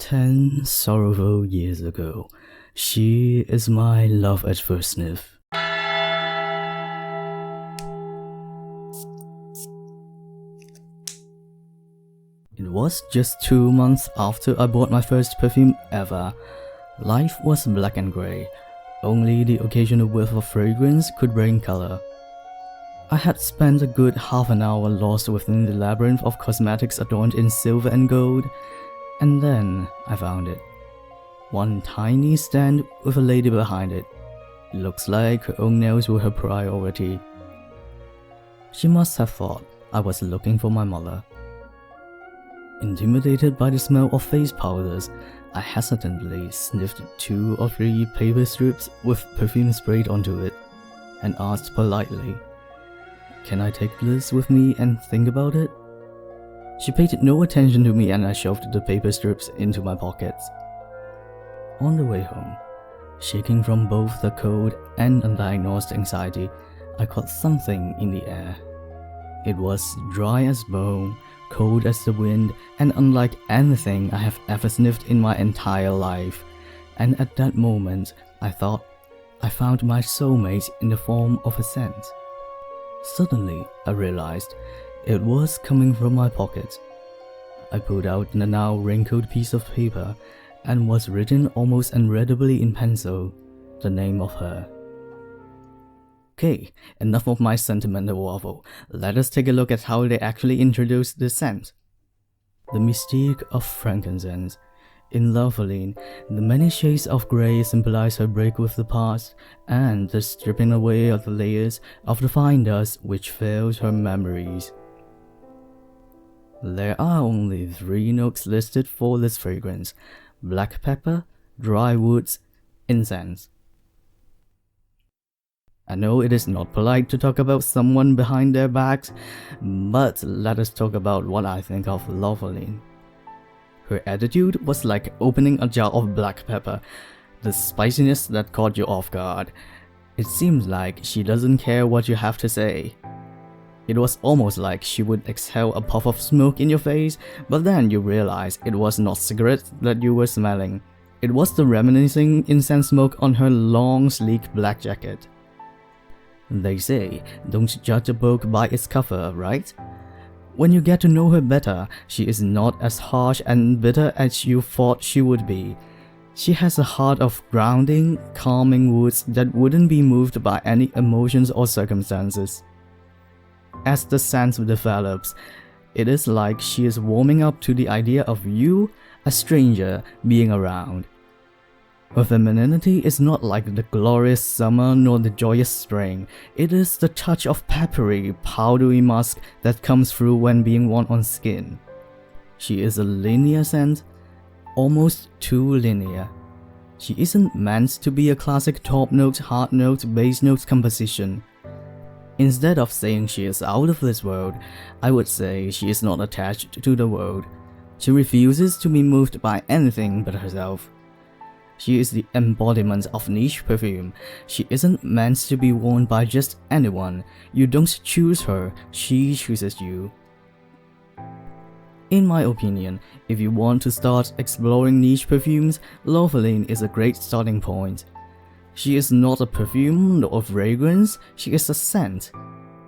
10 sorrowful years ago, she is my love at first sniff. It was just 2 months after I bought my first perfume ever. Life was black and grey. Only the occasional whiff of fragrance could bring color. I had spent a good half an hour lost within the labyrinth of cosmetics adorned in silver and gold, and then I found it. One tiny stand with a lady behind it. Looks like her own nails were her priority. She must have thought I was looking for my mother. Intimidated by the smell of face powders, I hesitantly sniffed 2 or 3 paper strips with perfume sprayed onto it, and asked politely, "Can I take this with me and think about it?" She paid no attention to me and I shoved the paper strips into my pockets. On the way home, shaking from both the cold and undiagnosed anxiety, I caught something in the air. It was dry as bone, cold as the wind, and unlike anything I have ever sniffed in my entire life. And at that moment, I thought I found my soulmate in the form of a scent. Suddenly, I realized it was coming from my pocket. I pulled out the now wrinkled piece of paper, and was written almost unreadably in pencil, the name of her. Okay, enough of my sentimental waffle. Let us take a look at how they actually introduced the scent. The mystique of frankincense. In Laureline, the many shades of grey symbolize her break with the past and the stripping away of the layers of the fine dust which veils her memories. There are only 3 notes listed for this fragrance: black pepper, dry woods, incense. I know it is not polite to talk about someone behind their backs, but let us talk about what I think of Laureline. Her attitude was like opening a jar of black pepper, the spiciness that caught you off guard. It seems like she doesn't care what you have to say. It was almost like she would exhale a puff of smoke in your face, but then you realize it was not cigarettes that you were smelling. It was the reminiscing incense smoke on her long, sleek black jacket. They say, don't judge a book by its cover, right? When you get to know her better, she is not as harsh and bitter as you thought she would be. She has a heart of grounding, calming woods that wouldn't be moved by any emotions or circumstances. As the scent develops, it is like she is warming up to the idea of you, a stranger, being around. Her femininity is not like the glorious summer nor the joyous spring. It is the touch of peppery, powdery musk that comes through when being worn on skin. She is a linear scent, almost too linear. She isn't meant to be a classic top note, hard note, bass note composition. Instead of saying she is out of this world, I would say she is not attached to the world. She refuses to be moved by anything but herself. She is the embodiment of niche perfume. She isn't meant to be worn by just anyone. You don't choose her, she chooses you. In my opinion, if you want to start exploring niche perfumes, Laureline is a great starting point. She is not a perfume nor a fragrance, she is a scent.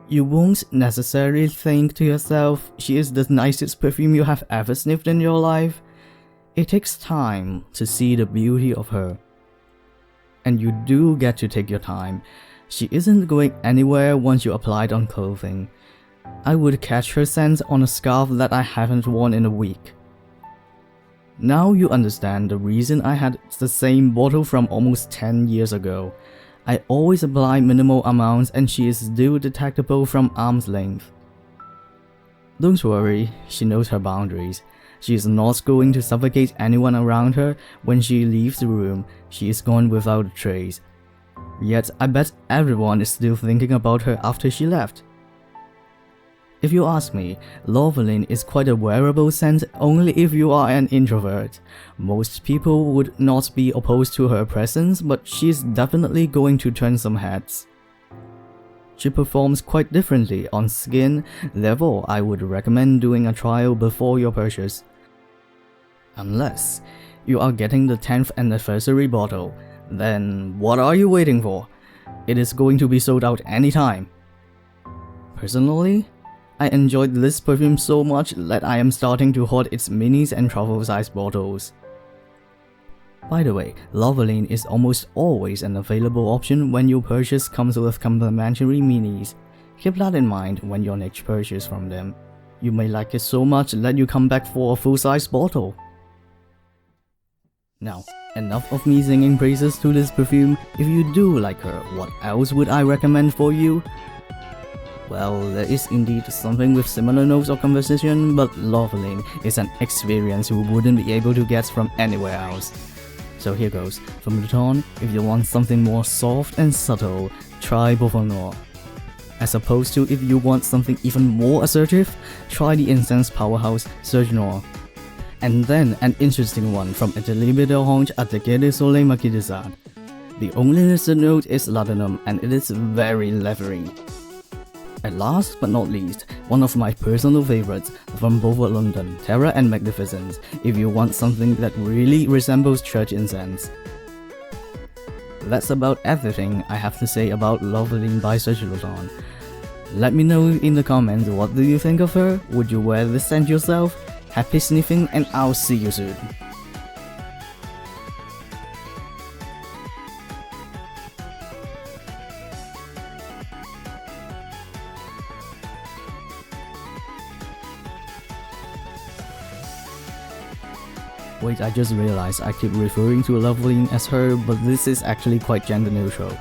You won't necessarily think to yourself, she is the nicest perfume you have ever sniffed in your life. It takes time to see the beauty of her. And you do get to take your time. She isn't going anywhere once you apply it on clothing. I would catch her scent on a scarf that I haven't worn in a week. Now you understand the reason I had the same bottle from almost 10 years ago. I always apply minimal amounts and she is still detectable from arm's length. Don't worry, she knows her boundaries. She is not going to suffocate anyone around her. When she leaves the room, she is gone without a trace. Yet I bet everyone is still thinking about her after she left. If you ask me, Laureline is quite a wearable scent only if you are an introvert. Most people would not be opposed to her presence, but she is definitely going to turn some heads. She performs quite differently on skin, therefore I would recommend doing a trial before your purchase. Unless You are getting the 10th anniversary bottle. Then what are you waiting for? It is going to be sold out anytime. Personally, I enjoyed this perfume so much that I am starting to hoard its minis and travel-sized bottles. By the way, Loveline is almost always an available option when your purchase comes with complimentary minis. Keep that in mind when your next purchase from them. You may like it so much that you come back for a full-size bottle. Now, enough of me singing praises to this perfume. If you do like her, what else would I recommend for you? Well, there is indeed something with similar notes of conversation, but Loveline is an experience you wouldn't be able to get from anywhere else. So here goes. From Luton, if you want something more soft and subtle, try Beaufort. As opposed to if you want something even more assertive, try the incense powerhouse Serge Lutens. And then an interesting one from Atelier d'Orange Atelier de Soleil Maquillage. The only listed note is laudanum and it is very leathery. And last but not least, one of my personal favorites from Beaufort London, Terra and Magnificence, if you want something that really resembles church incense. That's about everything I have to say about Loveline by Serge Lutens. Let me know in the comments what do you think of her, would you wear this scent yourself? Happy sniffing and I'll see you soon. Wait, I just realized I keep referring to Loveline as her, but this is actually quite gender neutral.